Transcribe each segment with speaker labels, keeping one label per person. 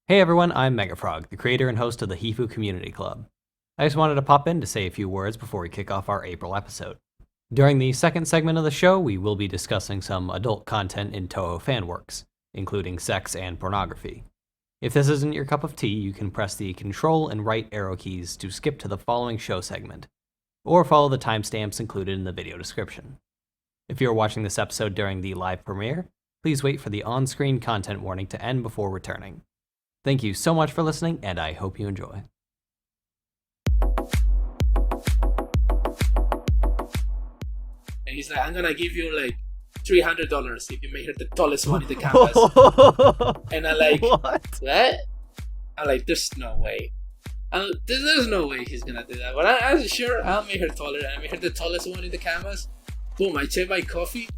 Speaker 1: Hey everyone, I'm Megafrog, the creator and host of the Hifuu Community Club. I just wanted to pop in to say a few words before we kick off our April episode. During the second segment of the show, we will be discussing some adult content in Touhou fanworks, including sex and pornography. If this isn't your cup of tea, you can press the Control and right arrow keys to skip to the following show segment, or follow the timestamps included in the video description. If you're watching this episode during the live premiere, please wait for the on-screen content warning to end before returning. Thank you so much for listening, and I hope you enjoy.
Speaker 2: And he's like, I'm gonna give you like $300 if you make her the tallest one in the campus. And I'm like, what? I'm like, there's no way. There's no way he's gonna do that. But I'm sure I'll make her taller. I make her the tallest one in the campus. Boom, I check my coffee.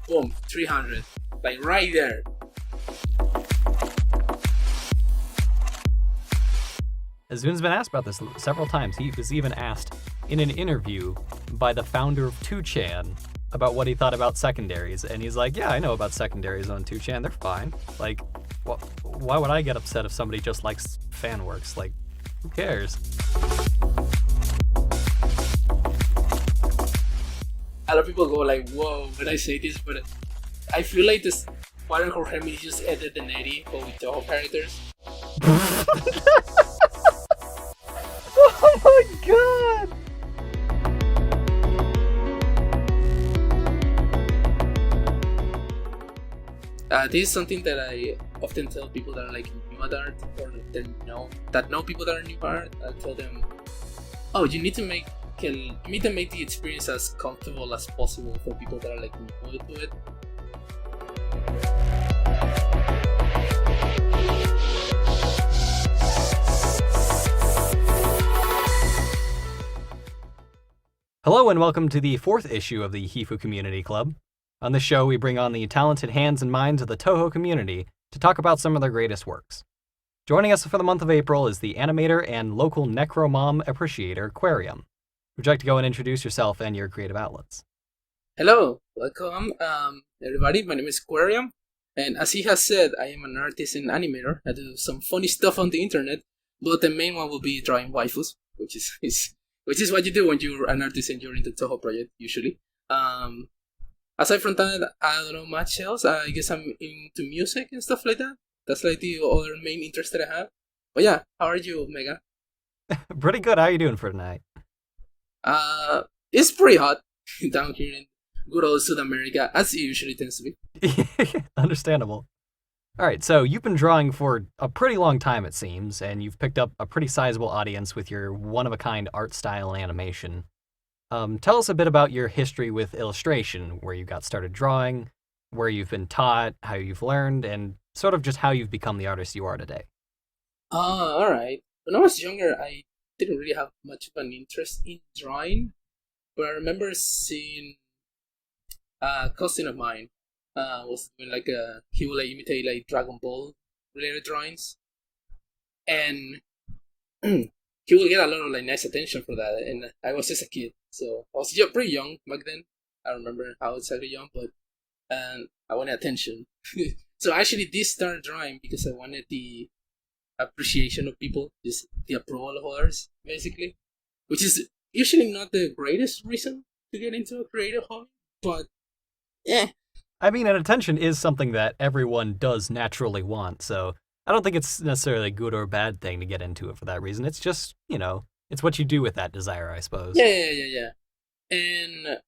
Speaker 2: Boom, 300. Like right there.
Speaker 1: Azun's been asked about this several times. He was even asked in an interview by the founder of 2chan about what he thought about secondaries, and he's like, yeah, I know about secondaries on 2chan, they're fine. Like, why would I get upset if somebody just likes fan works? Like, who cares?
Speaker 2: A lot of people go like, whoa, when I say this, but I feel like this Quarium Hemi just edited the Neri, but with Touhou characters.
Speaker 1: Oh my god!
Speaker 2: This is something that I often tell people that are like new at art, or that know people that are new at art. I tell them, oh, you need to make the experience as comfortable as possible for people that are like new to it.
Speaker 1: Hello and welcome to the fourth issue of the Hifuu Community Club. On this show, we bring on the talented hands and minds of the Touhou community to talk about some of their greatest works. Joining us for the month of April is the animator and local necromom appreciator, Quarium. Would you like to go and introduce yourself and your creative outlets?
Speaker 2: Hello, welcome everybody, my name is Quarium, and as he has said, I am an artist and animator. I do some funny stuff on the internet, but the main one will be drawing waifus, which is what you do when you're an artist and you're in the Touhou project, usually. Aside from that, I don't know much else. I guess I'm into music and stuff like that. That's like the other main interest that I have. But yeah, how are you, Mega?
Speaker 1: Pretty good. How are you doing for tonight?
Speaker 2: It's pretty hot down here in good old South America, as it usually tends to be.
Speaker 1: Understandable. All right, so you've been drawing for a pretty long time, it seems, and you've picked up a pretty sizable audience with your one-of-a-kind art style and animation. Tell us a bit about your history with illustration, where you got started drawing, where you've been taught, how you've learned, and sort of just how you've become the artist you are today.
Speaker 2: Alright. When I was younger, I didn't really have much of an interest in drawing, but I remember seeing a cousin of mine was doing like he would like imitate like Dragon Ball related drawings, and he would get a lot of like nice attention for that, and I was just a kid, so I was pretty young back then. I don't remember how exactly young, but I wanted attention. So I actually did start drawing because I wanted the appreciation of people, just the approval of others, basically, which is usually not the greatest reason to get into a creative hobby, but yeah.
Speaker 1: I mean, and attention is something that everyone does naturally want, so I don't think it's necessarily a good or bad thing to get into it for that reason. It's just, it's what you do with that desire, I suppose.
Speaker 2: Yeah. And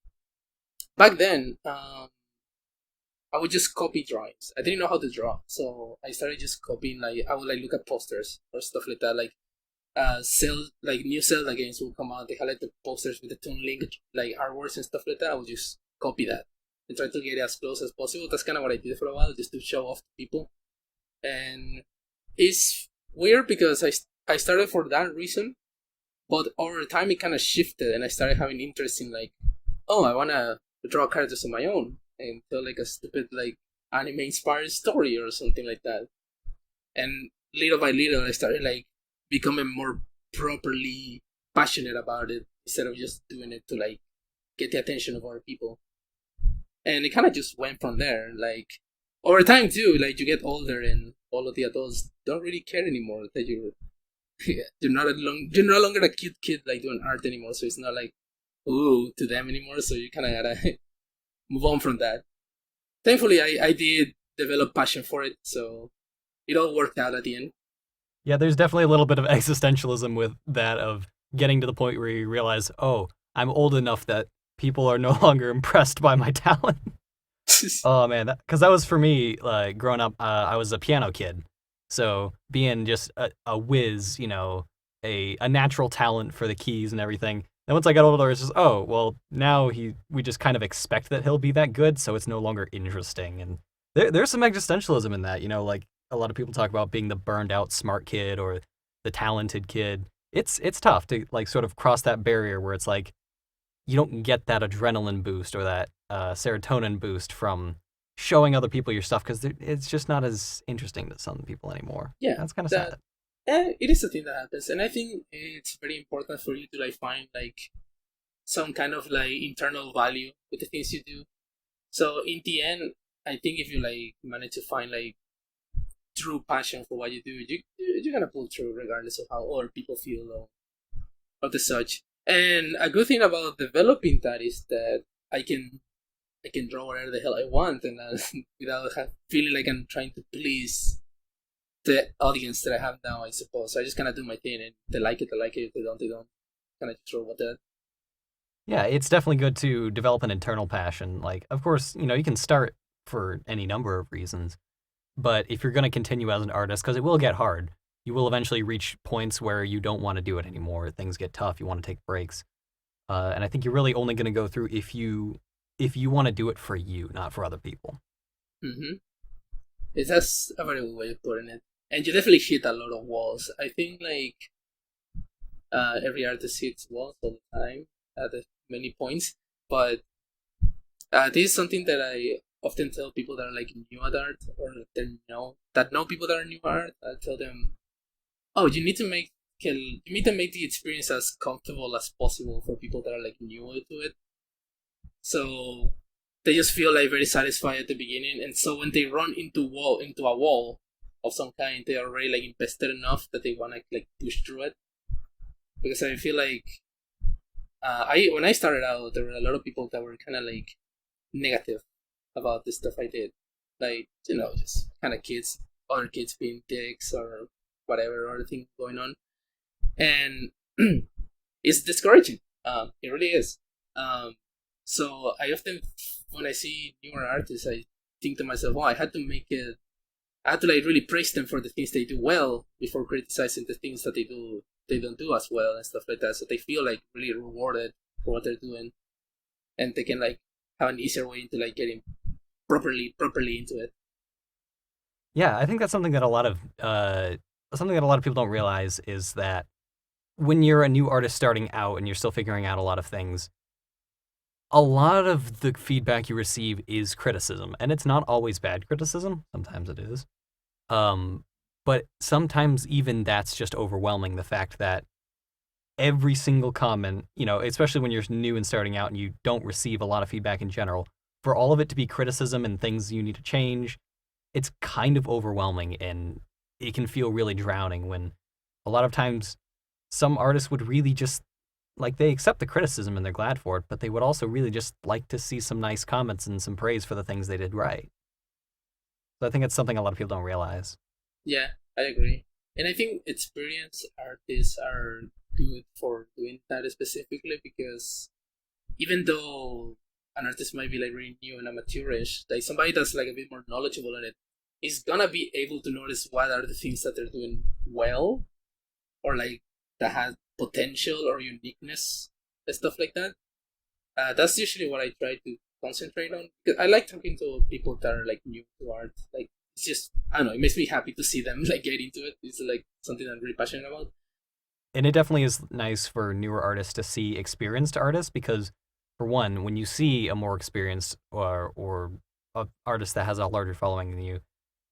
Speaker 2: back then, I would just copy drawings. I didn't know how to draw, so I started just copying. Like I would like look at posters or stuff like that. Like new Zelda games will come out. They had like the posters with the Toon Link like artworks and stuff like that. I would just copy that and try to get it as close as possible. That's kind of what I did for a while, just to show off to people. And it's weird because I started for that reason, but over time it kind of shifted, and I started having interest in like, oh, I want to draw characters of my own and tell like a stupid like anime inspired story or something like that. And little by little I started like becoming more properly passionate about it instead of just doing it to like get the attention of other people. And it kind of just went from there. Like over time too, like you get older and all of the adults don't really care anymore that you're no longer a cute kid like doing art anymore. So it's not like ooh to them anymore. So you kind of gotta move on from that. Thankfully, I did develop passion for it, so it all worked out at the end.
Speaker 1: Yeah, there's definitely a little bit of existentialism with that of getting to the point where you realize, oh, I'm old enough that people are no longer impressed by my talent. Oh man, because that was for me. Like growing up, I was a piano kid, so being just a whiz, a natural talent for the keys and everything. Then once I got older, it's just oh well, now we just kind of expect that he'll be that good, so it's no longer interesting. And there's some existentialism in that, like a lot of people talk about being the burned out smart kid or the talented kid. It's tough to like sort of cross that barrier where it's like you don't get that adrenaline boost or that serotonin boost from showing other people your stuff because it's just not as interesting to some people anymore.
Speaker 2: Yeah,
Speaker 1: That's kind of
Speaker 2: that
Speaker 1: sad.
Speaker 2: it is a thing that happens, and I think it's very important for you to like find like some kind of like internal value with the things you do. So in the end, I think if you like manage to find like true passion for what you do, you're gonna pull through regardless of how other people feel or the such. And a good thing about developing that is that I can I can draw whatever the hell I want, and without feeling like I'm trying to please the audience that I have now. I suppose so I just kind of do my thing, and they like it, they like it. If they don't, they don't. Kind of just roll with that.
Speaker 1: Yeah, it's definitely good to develop an internal passion. Like, of course, you can start for any number of reasons, but if you're going to continue as an artist, because it will get hard, you will eventually reach points where you don't want to do it anymore. Things get tough. You want to take breaks, and I think you're really only going to go through if you want to do it for you, not for other people.
Speaker 2: Mm-hmm. That's a very good way of putting it. And you definitely hit a lot of walls. I think like every artist hits walls all the time at many points, but this is something that I often tell people that are like new at art or that know people that are new at art. I tell them, oh, you need to make the experience as comfortable as possible for people that are like new to it. So they just feel like very satisfied at the beginning, and so when they run into a wall of some kind, they are already like invested enough that they want to like push through it. Because I feel like I when I started out, there were a lot of people that were kind of like negative about the stuff I did, like just kind of kids, other kids being dicks or whatever other thing going on, and it's discouraging. It really is. Um, so I often, when I see newer artists, I think to myself, "Oh, I had to make it. I had to like really praise them for the things they do well before criticizing the things that they don't do as well and stuff like that. So they feel like really rewarded for what they're doing, and they can like have an easier way into like getting properly into it.
Speaker 1: Yeah, I think that's something that a lot of people don't realize is that when you're a new artist starting out and you're still figuring out a lot of things, a lot of the feedback you receive is criticism, and it's not always bad criticism. Sometimes it is. Um, but sometimes even that's just overwhelming. The fact that every single comment, especially when you're new and starting out and you don't receive a lot of feedback in general, for all of it to be criticism and things you need to change, it's kind of overwhelming and it can feel really drowning when a lot of times some artists would really just like they accept the criticism and they're glad for it, but they would also really just like to see some nice comments and some praise for the things they did right. So I think it's something a lot of people don't realize.
Speaker 2: Yeah, I agree, and I think experienced artists are good for doing that specifically because even though an artist might be like really new and amateurish, like somebody that's like a bit more knowledgeable in it is gonna be able to notice what are the things that they're doing well or like that has potential or uniqueness and stuff like that. That's usually what I try to concentrate on because I like talking to people that are like new to art. Like it's just I don't know, it makes me happy to see them like get into it. It's like something I'm really passionate about.
Speaker 1: And it definitely is nice for newer artists to see experienced artists because, for one, when you see a more experienced or a artist that has a larger following than you,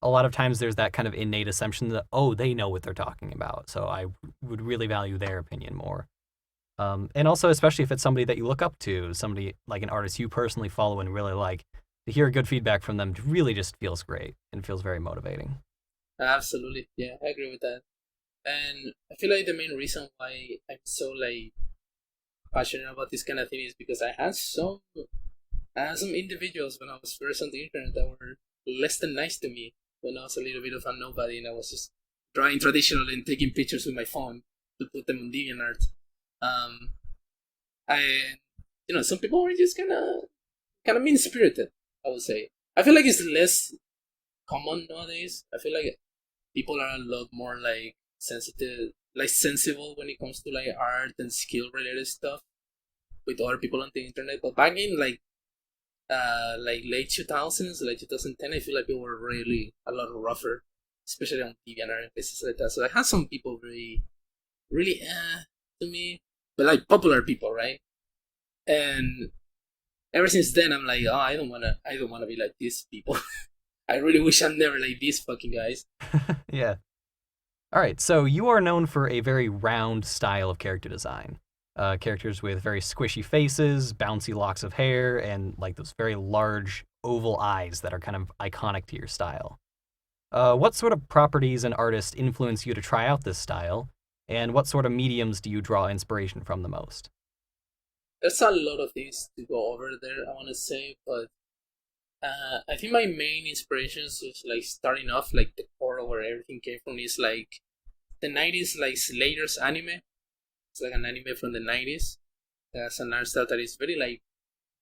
Speaker 1: a lot of times there's that kind of innate assumption that oh they know what they're talking about, so I would really value their opinion more. And also, especially if it's somebody that you look up to, somebody like an artist you personally follow and really like, to hear good feedback from them really just feels great and feels very motivating.
Speaker 2: Absolutely, yeah, I agree with that. And I feel like the main reason why I'm so like passionate about this kind of thing is because I had some individuals when I was first on the internet that were less than nice to me when I was a little bit of a nobody and I was just drawing traditional and taking pictures with my phone to put them on DeviantArt. Um, I, some people were just kind of mean spirited. I would say. I feel like it's less common nowadays. I feel like people are a lot more like sensitive, like sensible when it comes to like art and skill related stuff with other people on the internet. But back in like late 2000s, like 2010, I feel like people were really a lot rougher, especially on DeviantArt and places like that. So I had some people really to me, but like popular people, right? And ever since then, I'm like, oh, I don't wanna be like these people. I really wish I'm never like these fucking guys.
Speaker 1: Yeah. All right, so you are known for a very round style of character design. Characters with very squishy faces, bouncy locks of hair, and like those very large oval eyes that are kind of iconic to your style. What sort of properties and artists influence you to try out this style? And what sort of mediums do you draw inspiration from the most?
Speaker 2: There's a lot of things to go over there. I want to say, but I think my main inspirations is like starting off like the core of where everything came from is like the 90s, like Slater's anime. It's like an anime from the 90s. That's an art style that is very like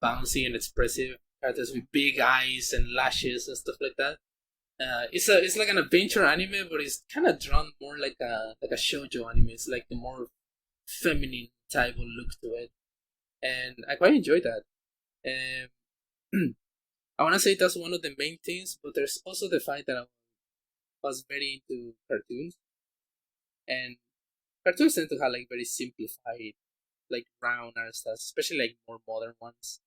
Speaker 2: bouncy and expressive. Characters with big eyes and lashes and stuff like that. It's like an adventure anime, but it's kind of drawn more like a shoujo anime. It's like the more feminine type of look to it, and I quite enjoy that. Um, I want to say that's one of the main things, but there's also the fact that I was very into cartoons, and cartoons tend to have like very simplified, like round art styles, especially like more modern ones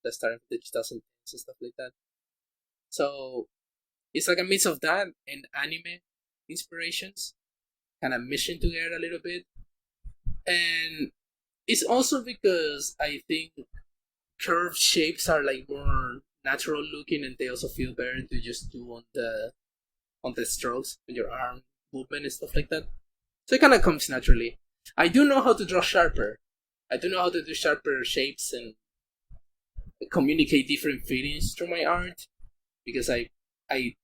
Speaker 2: that started from the 2010s and stuff like that. So it's like a mix of that and anime inspirations, kind of mishing together a little bit, and it's also because I think curved shapes are like more natural looking, and they also feel better to just do on the strokes with your arm movement and stuff like that. So it kind of comes naturally. I do know how to draw sharper. I do know how to do sharper shapes and communicate different feelings through my art because I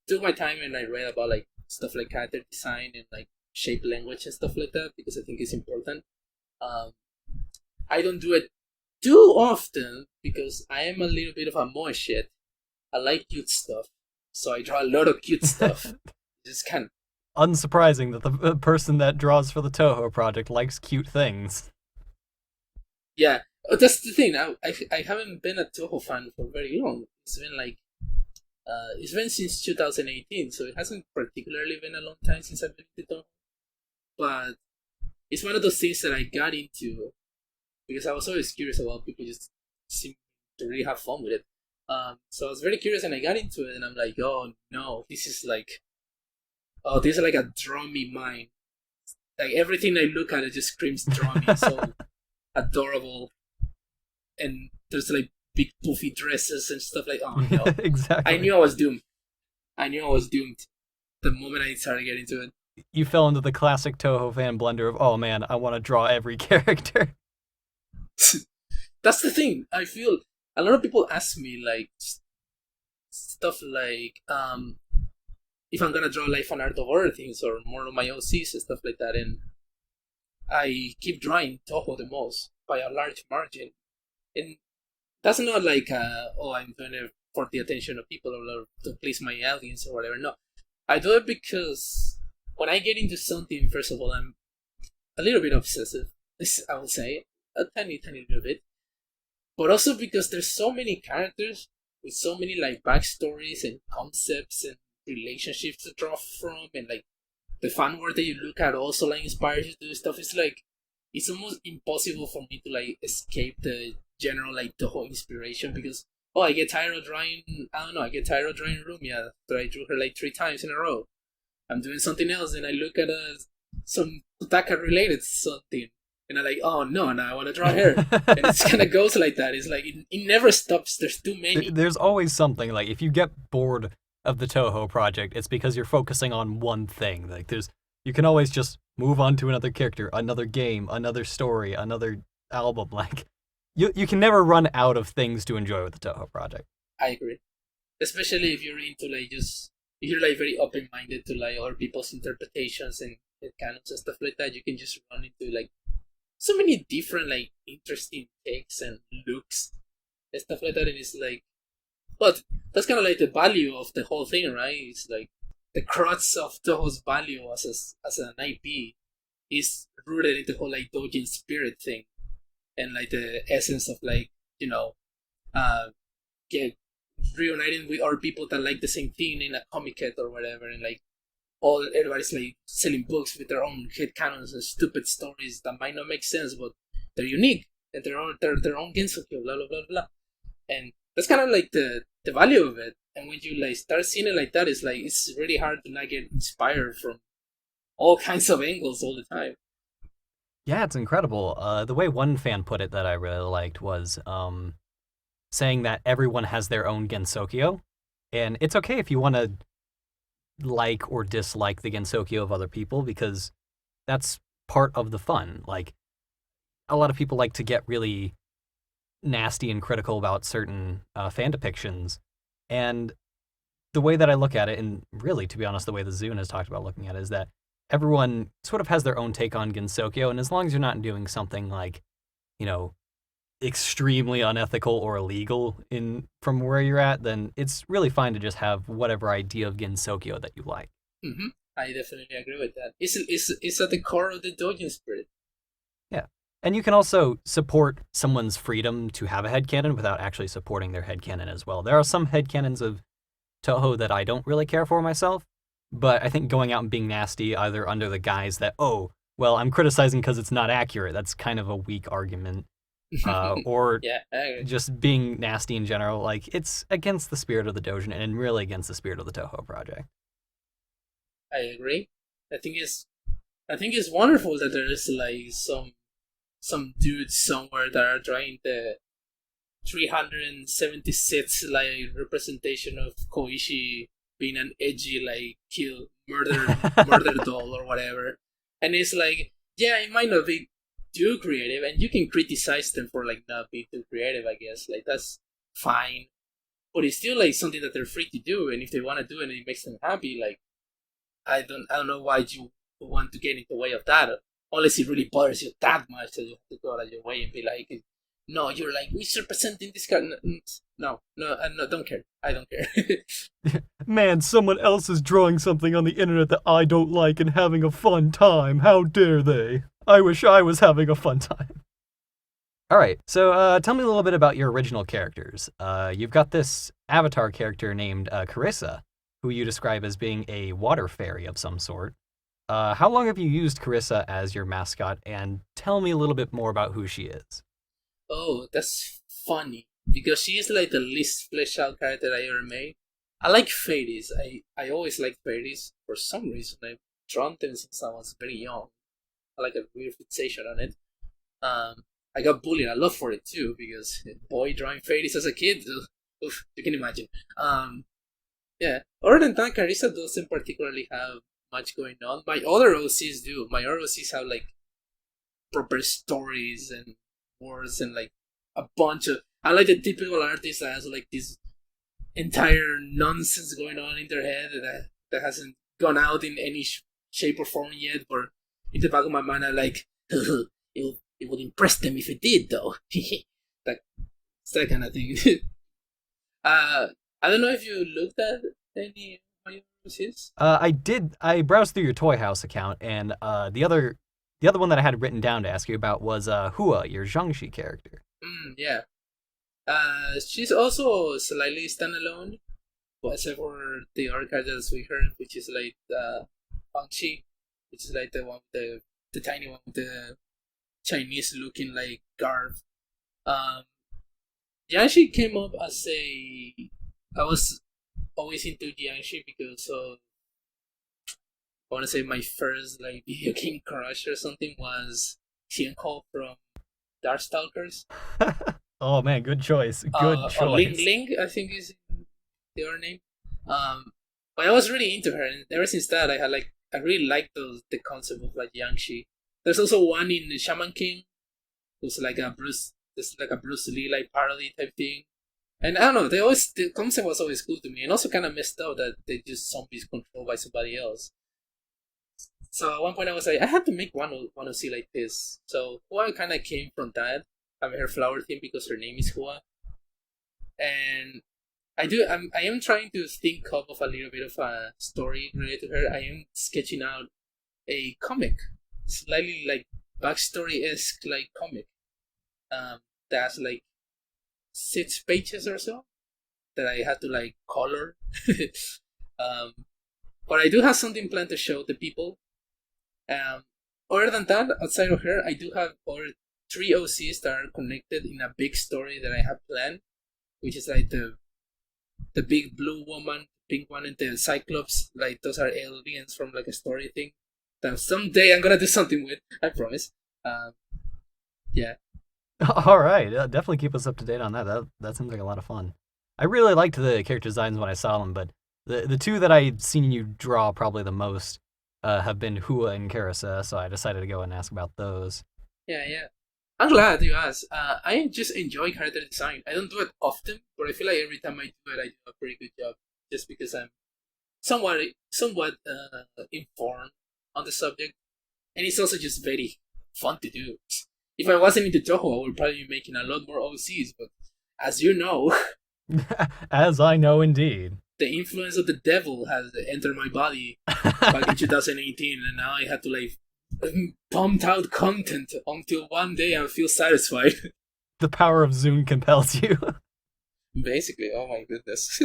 Speaker 2: took my time and I read about like stuff like character design and like shape language and stuff like that because I think it's important. Um, I don't do it too often because I am a little bit of a moe shit. I like cute stuff, so I draw a lot of cute stuff. Just kind of
Speaker 1: Unsurprising that the person that draws for the Touhou project likes cute things.
Speaker 2: yeah. That's the thing. I haven't been a Toho fan for very long. It's been since 2018, so it hasn't particularly been a long time since I've been to Toho. But it's one of those things that I got into because I was always curious about people just seem to really have fun with it. So I was very curious and I got into it and I'm like, oh no, this is like a draw me mind. Like everything I look at, it just screams draw me. So adorable, and there's like big poofy dresses and stuff like. Oh no,
Speaker 1: Exactly.
Speaker 2: I knew I was doomed. I knew I was doomed the moment I started getting into it.
Speaker 1: You fell into the classic Touhou fan blunder of, oh man, I want to draw every character.
Speaker 2: That's the thing. I feel a lot of people ask me like stuff like if I'm gonna draw like fan art of other things or more of my own OCs and stuff like that, and I keep drawing Toho the most by a large margin, and that's not like oh I'm doing it for the attention of people or to please my audience or whatever. No, I do it because when I get into something, first of all, I'm a little bit obsessive. I will say a tiny little bit, but also because there's so many characters with so many like backstories and concepts and relationships to draw from, and like the fan work that you look at also like inspires you to do stuff. It's like it's almost impossible for me to like escape the general like Toho inspiration because oh I get tired of drawing I get tired of drawing Rumia after I drew her like 3 times in a row. I'm doing something else and I look at some Utaka related something and I'm like, oh no, now I want to draw her. And it kind of goes like that. It's like it never stops. There's too many.
Speaker 1: There's always something, like, if you get bored of the Touhou project, it's because you're focusing on one thing. Like you can always just move on to another character, another game, another story, another album. Like you can never run out of things to enjoy with the Touhou project.
Speaker 2: I agree. Especially if you're into like if you're like very open minded to like other people's interpretations and canons and stuff like that, you can just run into like so many different like interesting takes and looks and stuff like that, and it's like, but that's kind of like the value of the whole thing, right? It's like the crux of Touhou's value as an IP is rooted in the whole like doujin spirit thing, and like the essence of like, you know, uh get reuniting with other people that like the same thing in a comic or whatever, and like everybody's like selling books with their own head canons and stupid stories that might not make sense, but they're unique and their own Gensokyo, blah blah blah blah. And that's kind of like the value of it. And when you like start seeing it like that, it's like it's really hard to not get inspired from all kinds of angles all the time.
Speaker 1: Yeah, it's incredible. The way one fan put it that I really liked was saying that everyone has their own Gensokyo, and it's okay if you want to like or dislike the Gensokyo of other people, because that's part of the fun. Like, a lot of people like to get really nasty and critical about certain fan depictions, and the way that I look at it, and really, to be honest, the way the Zune has talked about looking at it, is that everyone sort of has their own take on Gensokyo, and as long as you're not doing something like, you know, extremely unethical or illegal from where you're at, then it's really fine to just have whatever idea of Gensokyo that you like.
Speaker 2: Mm-hmm. I definitely agree with that. It's at the core of the doujin spirit.
Speaker 1: Yeah. And you can also support someone's freedom to have a headcanon without actually supporting their headcanon as well. There are some headcanons of Touhou that I don't really care for myself, but I think going out and being nasty either under the guise that, oh, well, I'm criticizing because it's not accurate, that's kind of a weak argument. Or
Speaker 2: yeah,
Speaker 1: just being nasty in general, like, it's against the spirit of the doujin and really against the spirit of the Touhou project.
Speaker 2: I agree. I think it's wonderful that there is like some dudes somewhere that are trying the 376 like representation of Koichi being an edgy like kill murder doll or whatever, and it's like, yeah, it might not be too creative, and you can criticize them for like not being too creative, I guess, like that's fine, but it's still like something that they're free to do, and if they want to do it and it makes them happy, like I don't know why you want to get in the way of that, unless it really bothers you that much that you have to go out of your way and be like, no, you're like misrepresenting this guy. No, don't care. I don't care.
Speaker 1: Man, someone else is drawing something on the internet that I don't like and having a fun time. How dare they? I wish I was having a fun time. All right, so tell me a little bit about your original characters. You've got this avatar character named Carissa, who you describe as being a water fairy of some sort. How long have you used Carissa as your mascot, and tell me a little bit more about who she is.
Speaker 2: Oh, that's funny, because she is like the least fleshed out character I ever made. I like fairies. I always liked fairies for some reason. I've drawn them since I was very young. I like a weird fixation on it. I got bullied a lot for it too, because boy, drawing fairies as a kid, oof, you can imagine. Yeah. Other than that, Carissa doesn't particularly have much going on. My other OCs do. My other OCs have like proper stories and words and like a bunch of. I like the typical artist that has like this entire nonsense going on in their head that hasn't gone out in any shape or form yet. But in the back of my mind, I like it would impress them if it did, though. That it's that kind of thing. I don't know if you looked at any of my overseas.
Speaker 1: I did. I browsed through your Toy House account, and the other one that I had written down to ask you about was Hua, your Zhangxi character.
Speaker 2: Yeah. She's also slightly standalone, except for the other characters we heard, which is like Fangxi, which is like the one with the tiny one with the Chinese looking like garb. Jiangxi came up as I was always into Jiangxi because of, I want to say my first like video game crush or something was Xianko from Darkstalkers.
Speaker 1: Oh man, good choice. Good choice.
Speaker 2: Ling, I think is the other name. But I was really into her, and ever since that, I really like the concept of like Yangshi. There's also one in Shaman King, who's like a Bruce Lee like parody type thing. And I don't know, the concept was always cool to me, and also kind of messed up that they just zombies controlled by somebody else. So at one point I was like, I had to make one of see like this. So Hua kind of came from that. I mean, her flower theme because her name is Hua, and I am trying to think of a little bit of a story related to her. I am sketching out a comic, slightly like backstory esque like comic. That's like 6 pages or so that I had to like color. um, but I do have something planned to show the people. Other than that, outside of her, I do have other 3 OCs that are connected in a big story that I have planned, which is like the big blue woman, pink one, and the Cyclops. Like those are aliens from like a story thing that someday I'm gonna do something with. I promise. Yeah.
Speaker 1: All right, definitely keep us up to date on that. That seems like a lot of fun. I really liked the character designs when I saw them, but the two that I've seen you draw probably the most have been Hua and Karasa, so I decided to go and ask about those.
Speaker 2: Yeah, yeah. I'm glad you asked. I just enjoy character design. I don't do it often, but I feel like every time I do it, I do a pretty good job. Just because I'm somewhat informed on the subject, and it's also just very fun to do. If I wasn't into Touhou, I would probably be making a lot more OCs. But as you know,
Speaker 1: As I know, indeed.
Speaker 2: the influence of the devil has entered my body back in 2018, and now I had to like pumped out content until one day I feel satisfied.
Speaker 1: The power of Zune compels you.
Speaker 2: Basically, oh my goodness.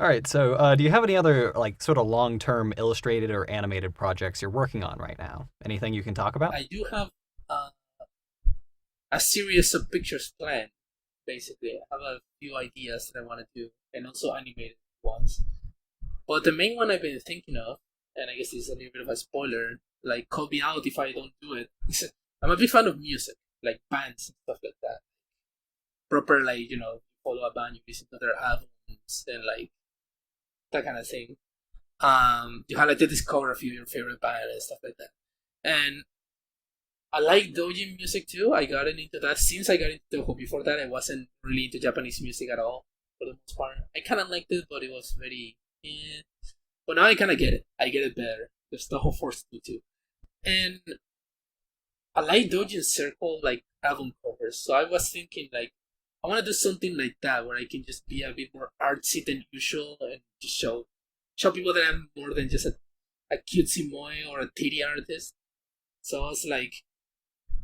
Speaker 1: All right, so do you have any other like sort of long-term illustrated or animated projects you're working on right now? Anything you can talk about?
Speaker 2: I do have a series of pictures planned. Basically, I have a few ideas that I want to do, and also animated ones. But the main one I've been thinking of, and I guess this is a little bit of a spoiler, like call me out if I don't do it. I'm a big fan of music, like bands and stuff like that. Proper, like, follow a band, you listen to their albums, and like that kind of thing. You have like to discover a few of your favorite bands and stuff like that. And I like doujin music too. I got into that since I got into Touhou. Before that, I wasn't really into Japanese music at all for the most part. I kind of liked it, but it was very. But now I kind of get it. I get it better. There's Touhou forced me to. And I like doujin circle like album covers. So I was thinking like I want to do something like that where I can just be a bit more artsy than usual and just show people that I'm more than just a cutesy moe or a titty artist. So I was like,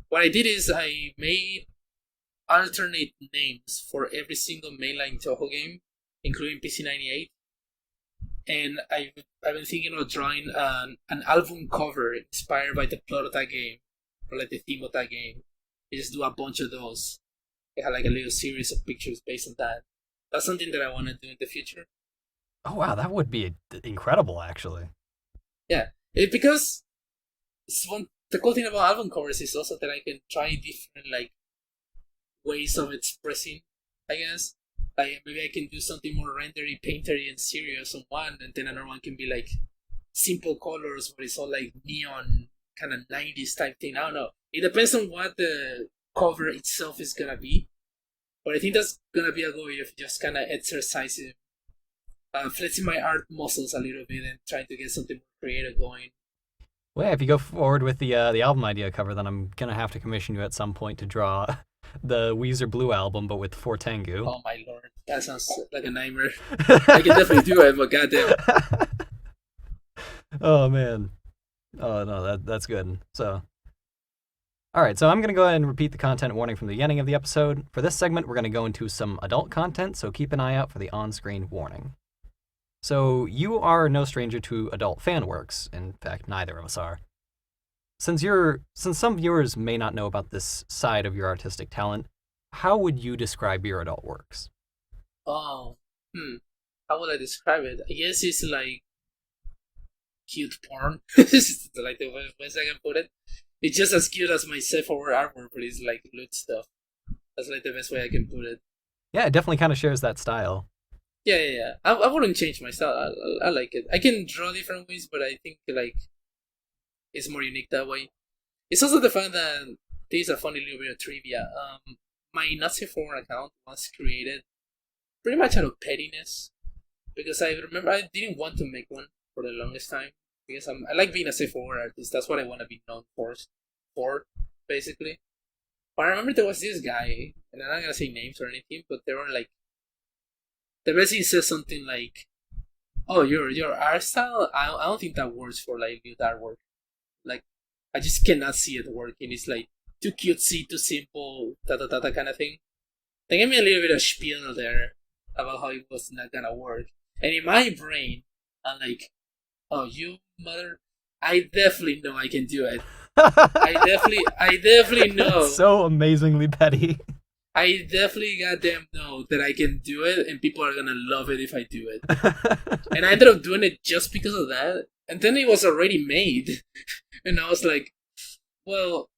Speaker 2: what I did is I made alternate names for every single mainline Touhou game, including PC98. And I've been thinking of drawing an album cover inspired by the plot of that game, or like the theme of that game. I just do a bunch of those. I had like a little series of pictures based on that. That's something that I want to do in the future.
Speaker 1: Oh wow, that would be incredible, actually.
Speaker 2: Yeah, because the cool thing about album covers is also that I can try different like ways of expressing, I guess. Like maybe I can do something more rendery, paintery, and serious on one, and then another one can be like simple colors, but it's all like neon, kind of 90s type thing. I don't know. It depends on what the cover itself is gonna be, but I think that's gonna be a good way of just kind of exercising, flexing my art muscles a little bit and trying to get something more creative going.
Speaker 1: Well, yeah, if you go forward with the album idea cover, then I'm gonna have to commission you at some point to draw the Weezer Blue album, but with Four Tengu.
Speaker 2: Oh my lord, that sounds like a nightmare. I can definitely do it, but goddamn.
Speaker 1: Oh man. Oh no, that's good. So, all right, so I'm gonna go ahead and repeat the content warning from the beginning of the episode. For this segment, we're gonna go into some adult content, so keep an eye out for the on-screen warning. So you are no stranger to adult fan works. In fact, neither of us are. Since some viewers may not know about this side of your artistic talent, how would you describe your adult works?
Speaker 2: Oh, how would I describe it? I guess it's like cute porn. It's like the best I can put it. It's just as cute as my safe-forward artwork, but it's like loot stuff. That's like the best way I can put it.
Speaker 1: Yeah, it definitely kind of shares that style.
Speaker 2: Yeah. I wouldn't change my style. I like it. I can draw different ways, but I think like it's more unique that way. It's also the fact that there's a funny little bit of trivia. My Nazi forward account was created pretty much out of pettiness because I remember I didn't want to make one for the longest time because I like being a safe forward artist. That's what I want to be known for basically. But I remember there was this guy, and I'm not gonna say names or anything, but they were like, the basically says something like, "Oh, your art style. I don't think that works for like new artwork. Like, I just cannot see it working. It's like too cutesy, too simple, that kind of thing." They gave me a little bit of spiel there about how it was not gonna work, and in my brain, I'm like, "Oh, you mother! I definitely know I can do it. I definitely know.
Speaker 1: It's so amazingly petty.
Speaker 2: I definitely goddamn know that I can do it, and people are gonna love it if I do it." And I ended up doing it just because of that. And then it was already made, and I was like, "Well,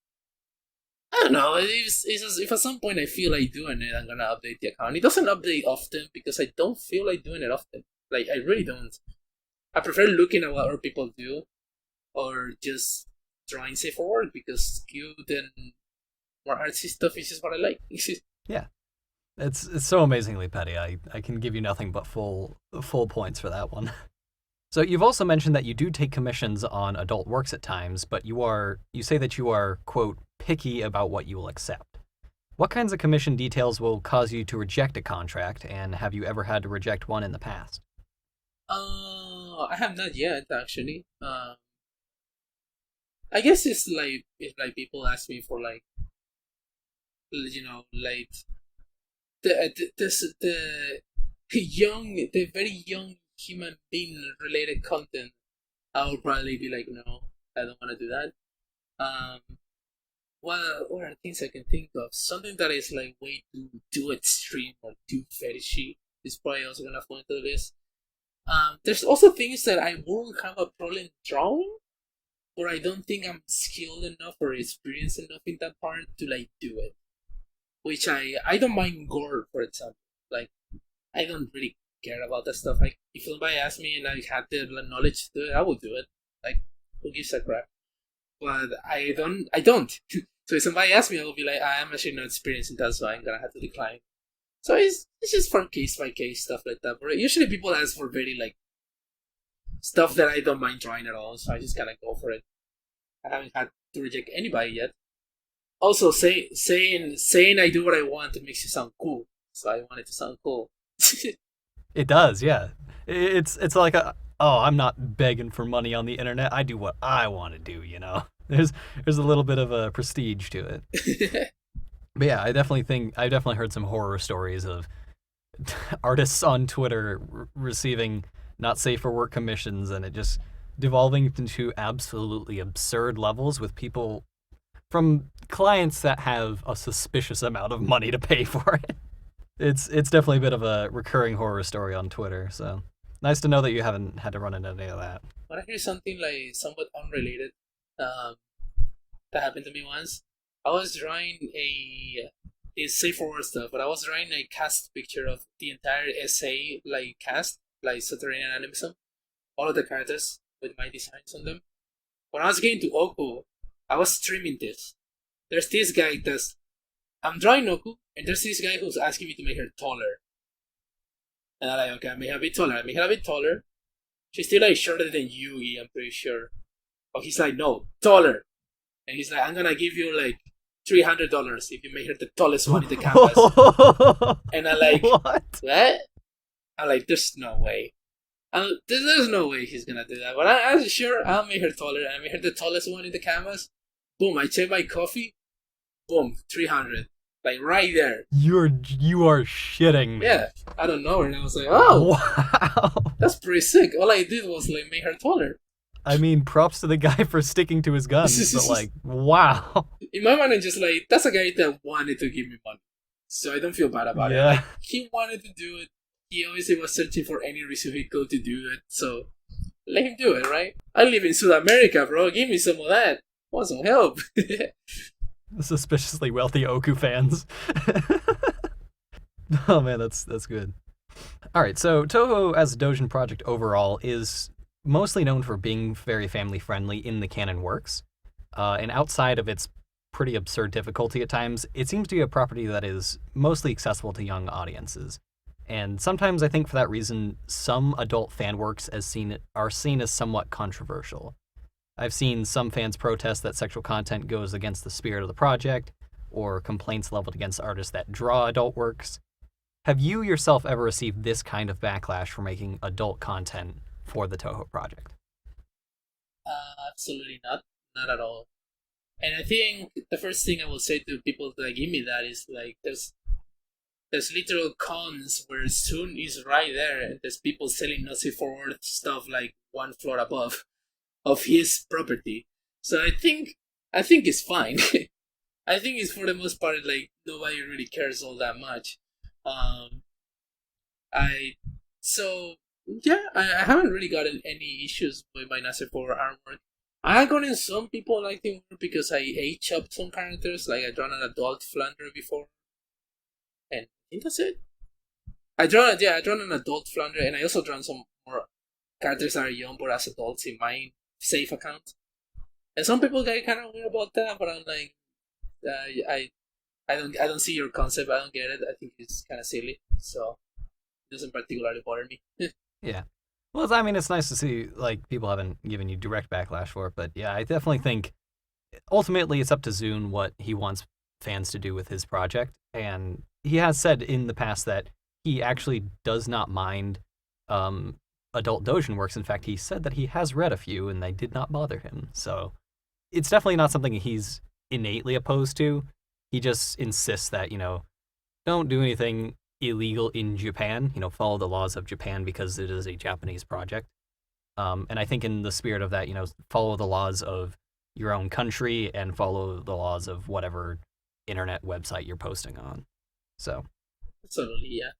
Speaker 2: I don't know. If at some point I feel like doing it, I'm gonna update the account. It doesn't update often because I don't feel like doing it often. Like I really don't. I prefer looking at what other people do, or just drawing safe for work because cute and more artsy stuff is just what I like."
Speaker 1: Yeah. It's so amazingly petty. I can give you nothing but full points for that one. So you've also mentioned that you do take commissions on adult works at times, but you say that you are, quote, picky about what you will accept. What kinds of commission details will cause you to reject a contract, and have you ever had to reject one in the past?
Speaker 2: I have not yet actually. I guess it's like if like people ask me for like like the very young human being related content, I will probably be like, no, I don't want to do that. Um, what are things I can think of? Something that is like way too extreme or too fetishy is probably also gonna fall into this. There's also things that I won't have a problem drawing, or I don't think I'm skilled enough or experienced enough in that part to like do it. Which I don't mind gore, for example. Like I don't really care about that stuff. Like if somebody asked me and I had the knowledge to do it, I would do it. Like who gives a crap? But I don't. So if somebody asks me, I will be like, I am actually not experienced in that, so I'm gonna have to decline. So it's just for case by case stuff like that. But usually people ask for very like stuff that I don't mind drawing at all, so I just kind of go for it. I haven't had to reject anybody yet. Also, saying I do what I want, it makes you sound cool. So I want it to sound cool.
Speaker 1: It does, yeah. It's like I'm not begging for money on the internet. I do what I want to do, you know. There's a little bit of a prestige to it. But yeah, I've definitely heard some horror stories of artists on Twitter receiving not safe for work commissions, and it just devolving into absolutely absurd levels with people from clients that have a suspicious amount of money to pay for it. It's definitely a bit of a recurring horror story on Twitter, so nice to know that you haven't had to run into any of that.
Speaker 2: When I hear something like somewhat unrelated, that happened to me once. I was drawing it's safe for work stuff, but I was drawing a cast picture of the entire essay, like cast, like Subterranean Animism, all of the characters with my designs on them. When I was getting to Oku, I was streaming this. There's this guy I'm drawing Oku, and there's this guy who's asking me to make her taller. And I'm like, okay, I make her a bit taller. She's still like shorter than Yugi, I'm pretty sure. But he's like, no, taller. And he's like, I'm gonna give you like $300 if you make her the tallest one in the canvas. And I'm like, what? I'm like, there's no way. There's no way he's gonna do that. But I'm sure I'll make her taller. I make her the tallest one in the canvas. Boom, I check my coffee. Boom, 300. Like right there.
Speaker 1: You are shitting me.
Speaker 2: Yeah, I don't know. And I was like, oh,
Speaker 1: wow,
Speaker 2: that's pretty sick. All I did was like make her taller.
Speaker 1: I mean, props to the guy for sticking to his guns, but like, wow.
Speaker 2: In my mind, I'm just like, that's a guy that wanted to give me money. So I don't feel bad about it. Like, he wanted to do it. He obviously was searching for any reason he could to do it. So let him do it, right? I live in South America, bro. Give me some of that. Want some help?
Speaker 1: Suspiciously wealthy Oku fans. Oh man, that's good. All right, so Touhou as a Dojin project overall is mostly known for being very family friendly in the canon works. And outside of its pretty absurd difficulty at times, it seems to be a property that is mostly accessible to young audiences. And sometimes I think for that reason, some adult fan works are seen as somewhat controversial. I've seen some fans protest that sexual content goes against the spirit of the project, or complaints leveled against artists that draw adult works. Have you yourself ever received this kind of backlash for making adult content for the Touhou project?
Speaker 2: Absolutely not, not at all. And I think the first thing I will say to people that give me that is like there's literal cons where Soon is right there, and there's people selling Nazi forward stuff like one floor above of his property. So I think it's fine. I think it's for the most part like nobody really cares all that much. Um, I so yeah, I haven't really gotten any issues with my Nazi forward artwork. I gotten some people like the work because I age up some characters, like I drawn an adult Flounder before, and I think that's it. I drawn an adult Flounder, and I also drawn some more characters that are young but as adults in my safe account. And some people get kind of weird about that, but I'm like, I don't see your concept. I don't get it. I think it's kind of silly, so it doesn't particularly bother me.
Speaker 1: Yeah. Well, I mean, it's nice to see like people haven't given you direct backlash for it, but yeah, I definitely think ultimately it's up to Zune what he wants fans to do with his project, and he has said in the past that he actually does not mind adult Dojin works. In fact, he said that he has read a few and they did not bother him. So it's definitely not something he's innately opposed to. He just insists that, don't do anything illegal in Japan, follow the laws of Japan because it is a Japanese project. And I think in the spirit of that, follow the laws of your own country and follow the laws of whatever internet website you're posting on. So,
Speaker 2: Absolutely, yeah.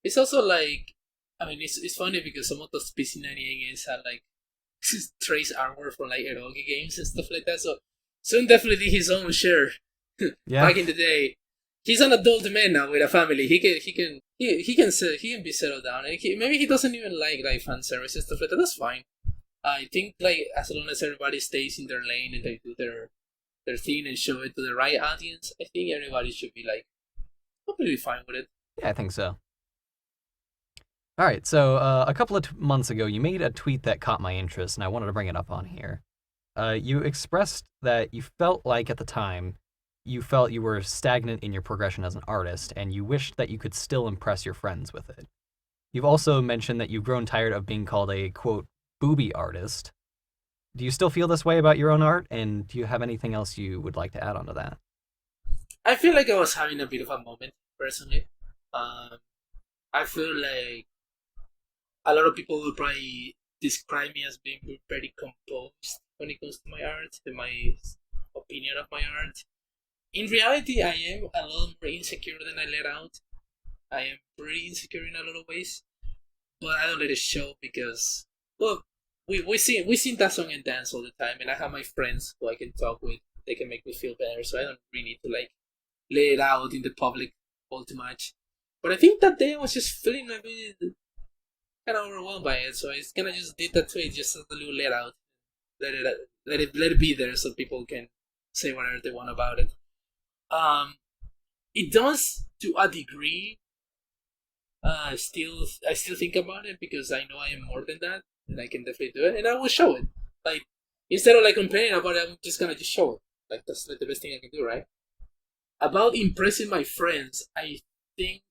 Speaker 2: It's also like, I mean, it's funny because some of those PC98 games had like trace artwork from like eroge games and stuff like that. So Soon definitely did his own share
Speaker 1: yeah.
Speaker 2: back in the day. He's an adult man now with a family. He can be settled down, and maybe he doesn't even like fan service and stuff like that. That's fine. I think like as long as everybody stays in their lane and they do their thing and show it to the right audience, I think everybody should be like completely fine with it.
Speaker 1: Yeah, I think so. All right, so a couple of months ago, you made a tweet that caught my interest, and I wanted to bring it up on here. You expressed that you felt like at the time you felt you were stagnant in your progression as an artist, and you wished that you could still impress your friends with it. You've also mentioned that you've grown tired of being called a, quote, booby artist. Do you still feel this way about your own art, and do you have anything else you would like to add on to that?
Speaker 2: I feel like I was having a bit of a moment personally. Um, I feel like a lot of people will probably describe me as being very composed when it comes to my art and my opinion of my art. In reality, I am a lot more insecure than I let out. I am pretty insecure in a lot of ways, but I don't let it show because, well, we sing that song and dance all the time, and I have my friends who I can talk with. They can make me feel better, so I don't really need to like lay it out in the public all too much. But I think that day I was just feeling a bit kind of overwhelmed by it, so I kind of just did that tweet just as a little let out, let it be there so people can say whatever they want about it. Um, it does to a degree. I still think about it because I know I am more than that, and I can definitely do it, and I will show it. Like instead of like complaining about it, I'm just gonna just show it. Like that's like the best thing I can do, right? About impressing my friends, I think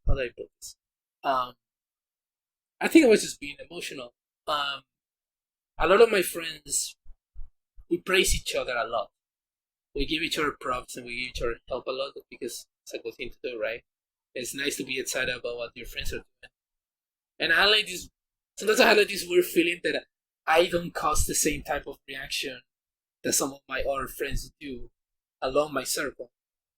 Speaker 2: how do I put this? Um, I think I was just being emotional. Um, a lot of my friends, we praise each other a lot. We give each other props and we give each other help a lot because it's a good thing to do, right? It's nice to be excited about what your friends are doing. And I like this. Sometimes I have like this weird feeling that I don't cause the same type of reaction that some of my other friends do along my circle,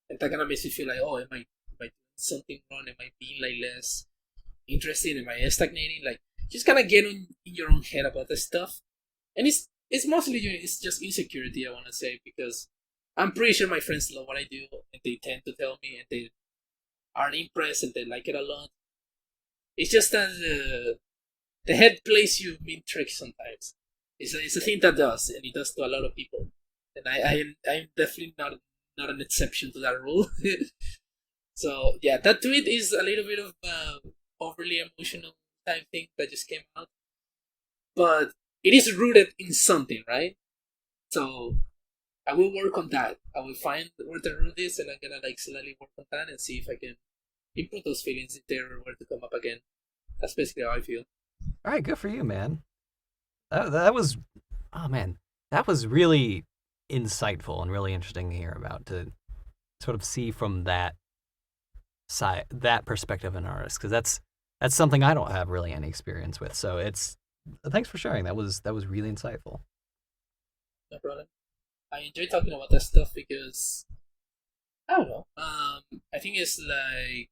Speaker 2: and that kind of makes me feel like, oh, am I doing something wrong? Am I being like less interested? Am I stagnating? Like, just kind of get in your own head about this stuff, and it's mostly it's just insecurity. I want to say because I'm pretty sure my friends love what I do, and they tend to tell me, and are impressed and they like it a lot. It's just that the head plays you mean tricks sometimes. It's a thing that does, and it does to a lot of people. And I'm definitely not an exception to that rule. So yeah, that tweet is a little bit of overly emotional type thing that just came out, but it is rooted in something, right? So I will work on that. I will find where the root is, and I'm gonna like slowly work on that and see if I can improve those feelings if they were to come up again. That's basically how I feel.
Speaker 1: All right, good for you, man. That was, oh man, that was really insightful and really interesting to hear about, to sort of see from that side, that perspective of an artist, because that's something I don't have really any experience with. So it's thanks for sharing. That was really insightful.
Speaker 2: No problem. I enjoy talking about that stuff because I don't know. I think it's like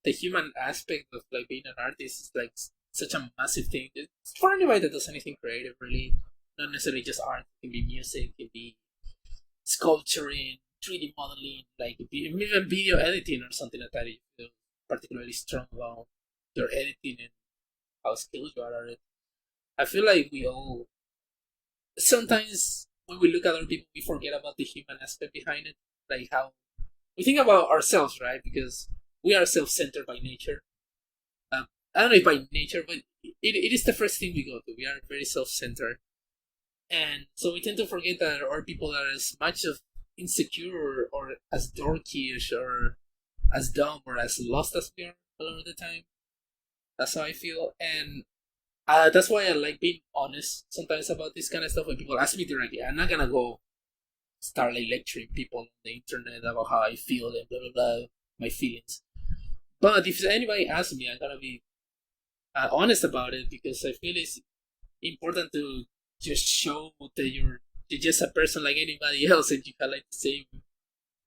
Speaker 2: the human aspect of like being an artist is like such a massive thing. It's for anybody that does anything creative, really. Not necessarily just art. It can be music. It can be sculpturing, 3D modeling, like even video editing or something like that. If you feel particularly strong about your editing and how skilled you are at it. I feel like we all sometimes when we look at other people, we forget about the human aspect behind it, like how we think about ourselves, right? Because we are self-centered by nature. I don't know if by nature, but it is the first thing we go to. We are very self-centered, and so we tend to forget that our people are as much of insecure or as dorky-ish or as dumb or as lost as we are a lot of the time. That's how I feel, and that's why I like being honest sometimes about this kind of stuff. When people ask me directly, I'm not gonna go start like lecturing people on the internet about how I feel and blah blah blah, my feelings. But if anybody asks me, I'm gonna be honest about it because I feel it's important to just show that you're just a person like anybody else, and you have like the same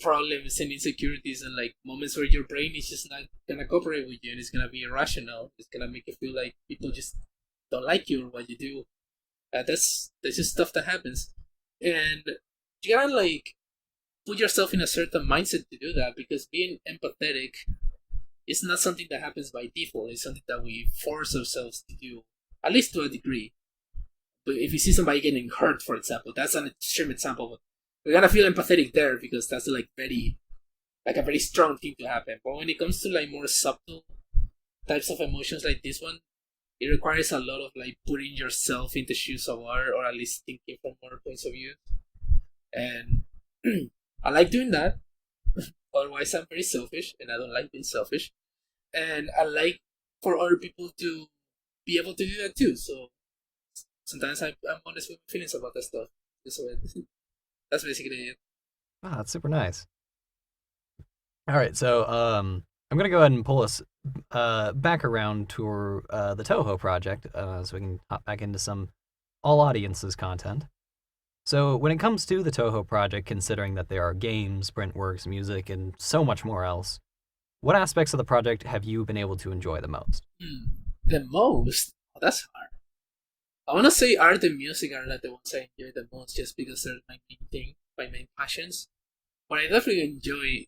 Speaker 2: problems and insecurities and like moments where your brain is just not gonna cooperate with you and it's gonna be irrational. It's gonna make you feel like people just don't like you or what you do. That's just stuff that happens, and you gotta like put yourself in a certain mindset to do that because being empathetic is not something that happens by default. It's something that we force ourselves to do, at least to a degree. But if you see somebody getting hurt, for example, that's an extreme example. We're gonna feel empathetic there because that's like a very strong thing to happen. But when it comes to like more subtle types of emotions like this one, it requires a lot of like putting yourself in the shoes of other, or at least thinking from other points of view. And I like doing that. Otherwise, I'm very selfish, and I don't like being selfish. And I like for other people to be able to do that too. So sometimes I'm honest with my feelings about that stuff. So that's basically it.
Speaker 1: Wow, that's super nice. All right, so I'm gonna go ahead and pull us back around to the Touhou project, so we can hop back into some all audiences content. So when it comes to the Touhou project, considering that there are games, printworks, music, and so much more else, what aspects of the project have you been able to enjoy the most?
Speaker 2: The most? Oh, that's hard. I want to say art and music are like the ones I enjoy the most just because they're my main thing, my main passions. But I definitely enjoy.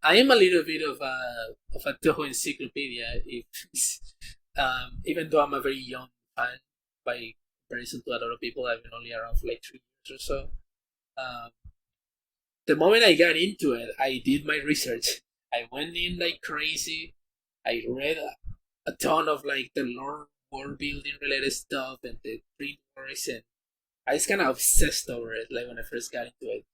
Speaker 2: I am a little bit of a Touhou encyclopedia, if, even though I'm a very young fan by comparison to a lot of people. I've been only around for like 3 years or so. Um, the moment I got into it, I did my research. I went in like crazy. I read a ton of like the lore, world building related stuff and the printworks, and I was kind of obsessed over it. Like when I first got into it,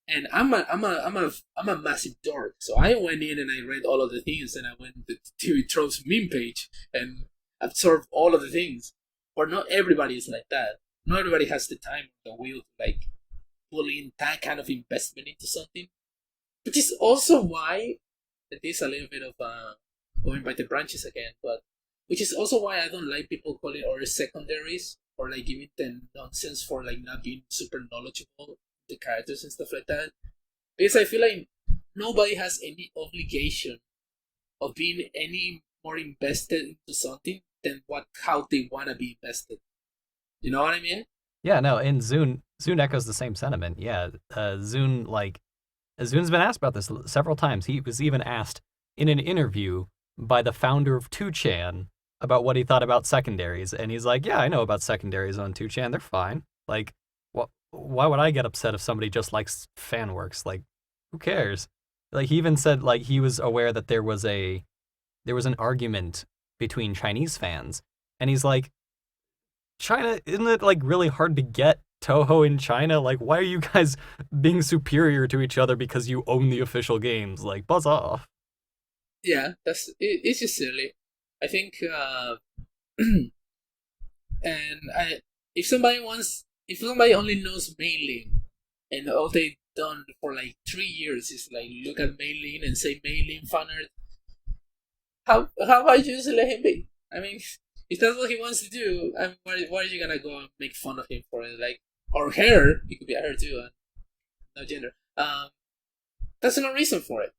Speaker 2: and I'm a massive dork. So I went in and I read all of the things, and I went to TV Troll's meme page and absorbed all of the things. But not everybody is like that. Not everybody has the time or the will to like pull in that kind of investment into something. Which is also why it is a little bit of going by the branches again, but which is also why I don't like people calling or secondaries or like giving them nonsense for like not being super knowledgeable the characters and stuff like that. Because I feel like nobody has any obligation of being any more invested into something than how they wanna be invested. You know what I mean?
Speaker 1: Yeah, no, and Zune echoes the same sentiment. Yeah, Zune, like, Zune's been asked about this several times. He was even asked in an interview by the founder of 2chan about what he thought about secondaries, and he's like, "Yeah, I know about secondaries on 2chan. They're fine. Like, why would I get upset if somebody just likes fan works? Like, who cares?" Like, he even said like he was aware that there was an argument between Chinese fans, and he's like, China, isn't it like really hard to get Touhou in China? Like, why are you guys being superior to each other because you own the official games? Like, buzz off.
Speaker 2: Yeah, it's just silly. I think, and I if if somebody only knows mailing, and all they've done for like 3 years is like look at mailing and say mailing fan art, how about you just let him be? I mean, if that's what he wants to do, why are you gonna go and make fun of him for it? Like, or her, it could be her too, no gender. That's no reason for it.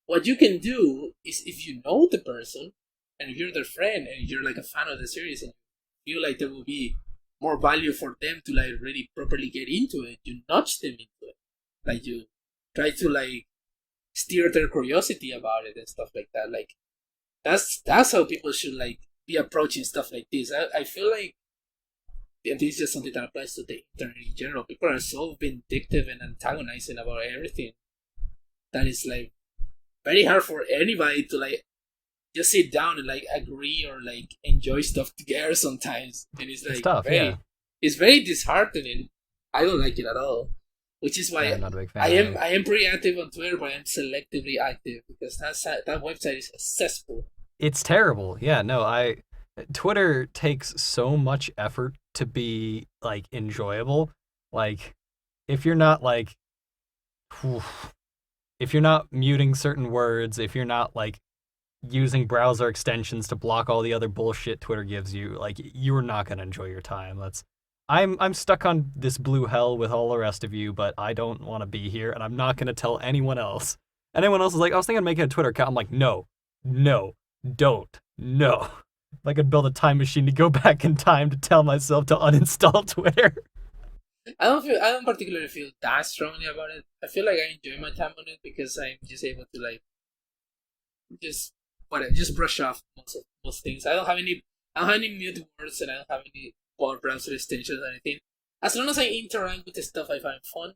Speaker 2: What you can do is if you know the person and if you're their friend and you're like a fan of the series and you feel like there will be more value for them to like really properly get into it, you nudge them into it. Like you try to like steer their curiosity about it and stuff like that. Like that's how people should like be approaching stuff like this. I feel like, and this is just something that applies to the internet in general. People are so vindictive and antagonizing about everything that it's like very hard for anybody to like just sit down and like agree or like enjoy stuff together sometimes. And it's like
Speaker 1: tough, yeah.
Speaker 2: It's very disheartening. I don't like it at all. Which is why
Speaker 1: I'm not a big fan.
Speaker 2: I am pretty active on Twitter, but I am selectively active because that website is cesspool.
Speaker 1: It's terrible. Yeah, no, Twitter takes so much effort to be like enjoyable. Like, if you're not like if you're not muting certain words, if you're not like using browser extensions to block all the other bullshit Twitter gives you, like, you're not gonna enjoy your time. I'm stuck on this blue hell with all the rest of you, but I don't want to be here, and I'm not gonna tell anyone else. Anyone else is like, I was thinking of making a Twitter account. I'm like, no, don't, no. If I could build a time machine to go back in time to tell myself to uninstall Twitter.
Speaker 2: I don't particularly feel that strongly about it. I feel like I enjoy my time on it because I'm just able to like just brush off most things. I don't have any mute words and I don't have any browser extensions or anything. As long as I interact with the stuff I find fun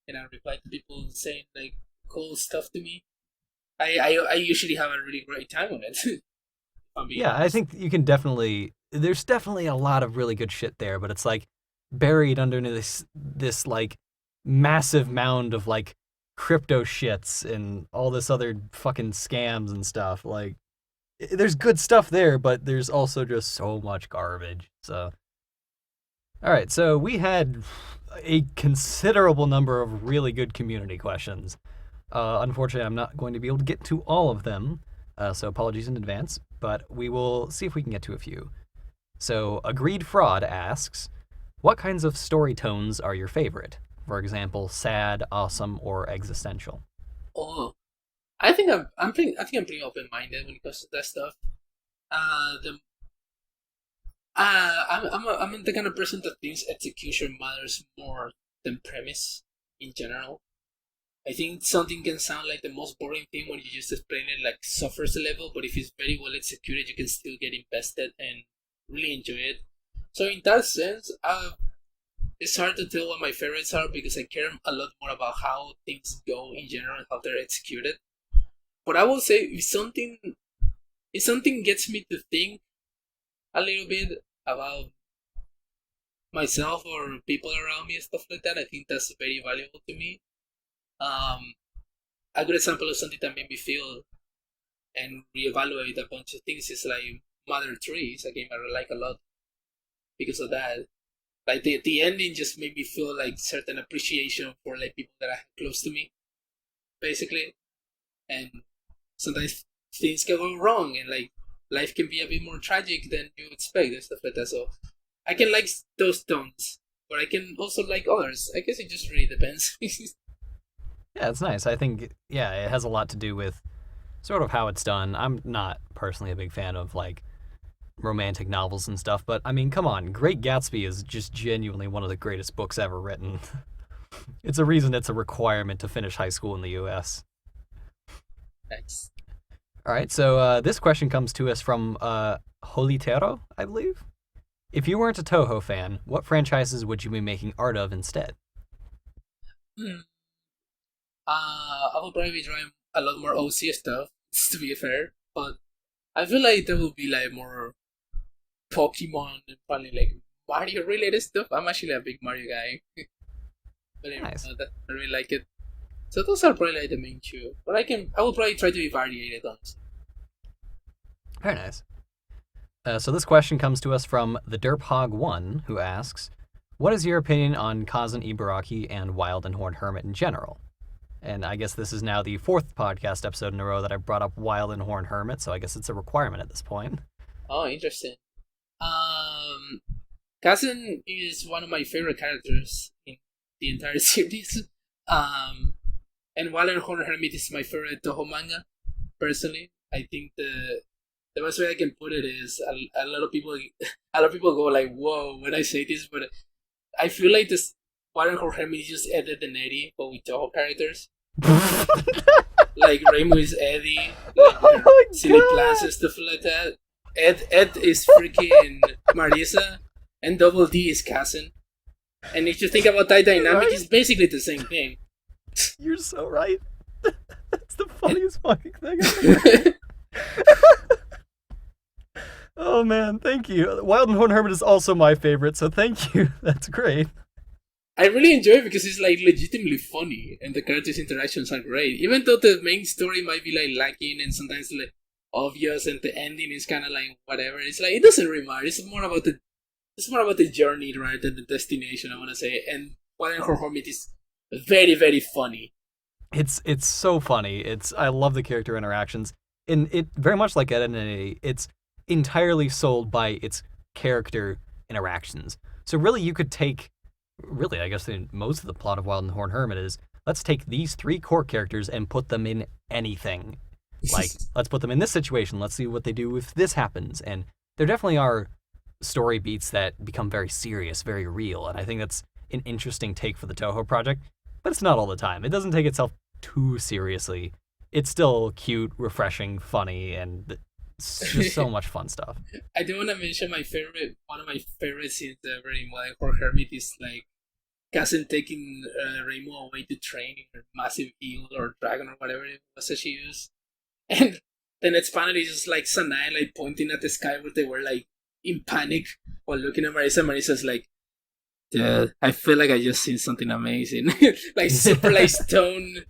Speaker 2: and I reply to people saying like cool stuff to me, I usually have a really great time on it.
Speaker 1: Yeah, honest. I think you can there's definitely a lot of really good shit there, but it's like buried under this like massive mound of like crypto shits and all this other fucking scams and stuff. Like, there's good stuff there, but there's also just so much garbage. So, all right, so we had a considerable number of really good community questions. Unfortunately, I'm not going to be able to get to all of them, so apologies in advance, but we will see if we can get to a few. So, Agreed Fraud asks, what kinds of story tones are your favorite? For example, sad, awesome, or existential?
Speaker 2: Oh, I think I'm pretty open minded when it comes to that stuff. I'm the kind of person that thinks execution matters more than premise in general. I think something can sound like the most boring thing when you just explain it like surface level, but if it's very well executed, you can still get invested and really enjoy it. So in that sense, it's hard to tell what my favorites are because I care a lot more about how things go in general and how they're executed. But I will say if something gets me to think a little bit about myself or people around me and stuff like that, I think that's very valuable to me. A good example of something that made me feel and reevaluate a bunch of things is like Mother 3. It's a game I really like a lot because of that. Like the ending just made me feel like certain appreciation for like people that are close to me, basically. And sometimes things can go wrong and like life can be a bit more tragic than you expect and stuff like that. So I can like those tones, but I can also like others. I guess it just really depends.
Speaker 1: Yeah, it's nice. I think, yeah, it has a lot to do with sort of how it's done. I'm not personally a big fan of like romantic novels and stuff, but I mean, come on, Great Gatsby is just genuinely one of the greatest books ever written. It's a reason it's a requirement to finish high school in the US.
Speaker 2: Nice.
Speaker 1: All right, so this question comes to us from Holitero, I believe. If you weren't a Touhou fan, what franchises would you be making art of instead?
Speaker 2: Hmm. I will probably be drawing a lot more OC stuff, to be fair, but I feel like there will be like more Pokemon and probably like Mario related stuff. I'm actually a big Mario guy, but
Speaker 1: Nice.
Speaker 2: I really like it. So those are probably like the main two. But I will probably try to be variated on.
Speaker 1: Very nice. So this question comes to us from the Derphog1, who asks, what is your opinion on Kazan Ibaraki and Wild and Horned Hermit in general? And I guess this is now the fourth podcast episode in a row that I brought up Wild and Horned Hermit, so I guess it's a requirement at this point.
Speaker 2: Oh, interesting. Um, Kazan is one of my favorite characters in the entire series. And Wild and Horned Hermit is my favorite Toho manga. Personally, I think the best way I can put it is a lot of people go like, "Whoa!" when I say this, but I feel like this Wild and Horned Hermit is just Ed the Netty, but with Toho characters. Like Rainbow is Eddie, like silly plans and stuff like that. Ed is freaking Marisa, and Double D is Kazan. And if you think about that dynamic, it's basically the same thing.
Speaker 1: You're so right. That's the funniest fucking thing ever. Oh man, thank you. Wild and Horned Hermit is also my favorite, so thank you. That's great.
Speaker 2: I really enjoy it because it's like legitimately funny and the characters' interactions are great. Even though the main story might be like lacking and sometimes like obvious and the ending is kinda like whatever, it's like it doesn't really matter. It's more about the journey rather than the destination, I wanna say. And Wild and Horror Hermit is very, very funny.
Speaker 1: It's so funny. I love the character interactions. And it very much like Edna, it's entirely sold by its character interactions. So really you could take I guess most of the plot of Wild and Horned Hermit is let's take these three core characters and put them in anything. Like, let's put them in this situation. Let's see what they do if this happens. And there definitely are story beats that become very serious, very real. And I think that's an interesting take for the Touhou project. But it's not all the time. It doesn't take itself too seriously. It's still cute, refreshing, funny, and it's just so much fun stuff.
Speaker 2: I do want to mention one of my favorite scenes ever in Wild and Horror Hermit is like Kazan taking Reimu away to train in her massive eel or dragon or whatever it was that she used. And the next panel is just like Sanai like pointing at the sky where they were like in panic while looking at Marisa. Marisa's like, dude, I feel like I just seen something amazing. Like super like stone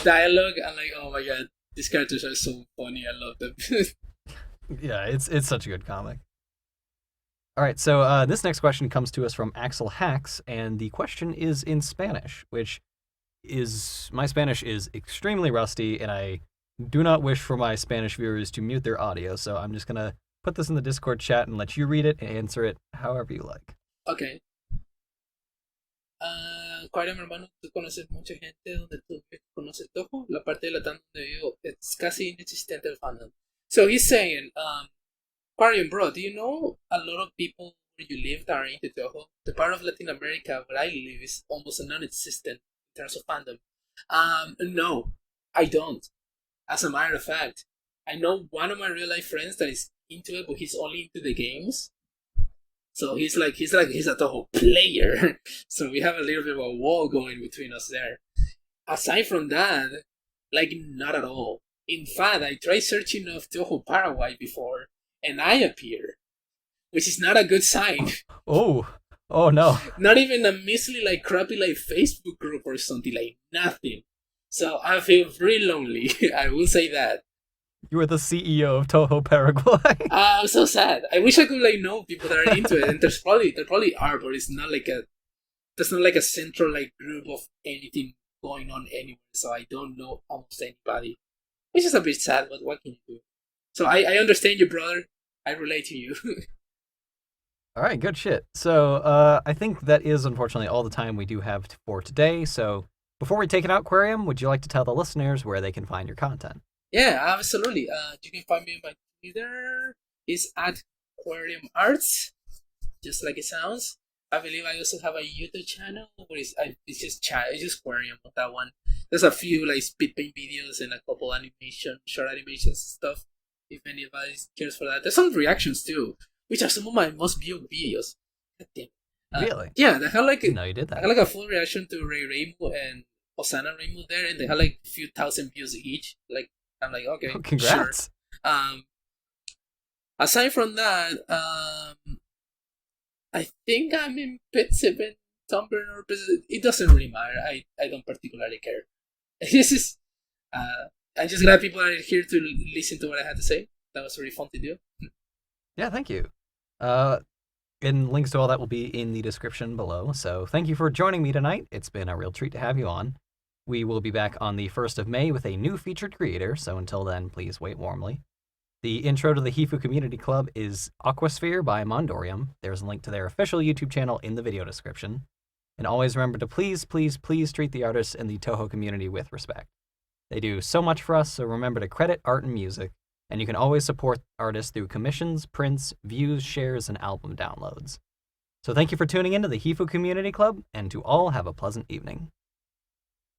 Speaker 2: dialogue. I'm like, oh my god, these characters are so funny. I love them.
Speaker 1: Yeah, it's such a good comic. All right, so this next question comes to us from Axel Hacks, and the question is in Spanish, which is my Spanish is extremely rusty, and I do not wish for my Spanish viewers to mute their audio, so I'm just gonna put this in the Discord chat and let you read it and answer it however you like.
Speaker 2: Okay. Quarium, hermano, tú conoces mucha gente donde tú conoces Touhou. La parte de Latam donde vivo es casi inexistente el fandom. So he's saying, Quarium, bro, do you know a lot of people where you live that are into Touhou? The part of Latin America where I live is almost non-existent in terms of fandom. No, I don't. As a matter of fact, I know one of my real life friends that is into it, but he's only into the games. So he's a Touhou player. So we have a little bit of a wall going between us there. Aside from that, like not at all. In fact, I tried searching of Touhou Paraguay before, and I appear, which is not a good sign.
Speaker 1: Oh no.
Speaker 2: Not even a measly like crappy like Facebook group or something, like nothing. So I feel very lonely. I will say that.
Speaker 1: You are the CEO of Touhou Paraguay.
Speaker 2: I'm so sad. I wish I could like know people that are into it, and there probably are, but it's not like there's not like a central like group of anything going on anywhere. So I don't know almost anybody, which is a bit sad. But what can you do? So I understand you, brother. I relate to you.
Speaker 1: All right, good shit. So I think that is unfortunately all the time we do have for today. So before we take it out, Quarium, would you like to tell the listeners where they can find your content?
Speaker 2: Yeah, absolutely. You can find me on my Twitter. It's at Quarium Arts, just like it sounds. I believe I also have a YouTube channel where it's just Quarium on that one. There's a few like speed paint videos and a couple short animations and stuff. If anybody cares for that, there's some reactions too, which are some of my most viewed videos. God damn.
Speaker 1: Really?
Speaker 2: Yeah, they had like
Speaker 1: No, you did
Speaker 2: I
Speaker 1: that.
Speaker 2: had like a full reaction to Ray Raimu and Osana Raimu there, and they had like a few thousand views each. Like I'm like, okay,
Speaker 1: Congrats.
Speaker 2: sure. Aside from that, I think I'm in Pit 7, Tumblr, or it doesn't really matter. I don't particularly care. This is, I'm just glad people are here to listen to what I had to say. That was really fun to do.
Speaker 1: Yeah, thank you. And links to all that will be in the description below. So thank you for joining me tonight. It's been a real treat to have you on. We will be back on the 1st of May with a new featured creator, so until then, please wait warmly. The intro to the Hifuu Community Club is Aquasphere by Mondorium. There's a link to their official YouTube channel in the video description. And always remember to please, please, please treat the artists in the Touhou community with respect. They do so much for us, so remember to credit art and music, and you can always support artists through commissions, prints, views, shares, and album downloads. So thank you for tuning in to the Hifuu Community Club, and to all have a pleasant evening.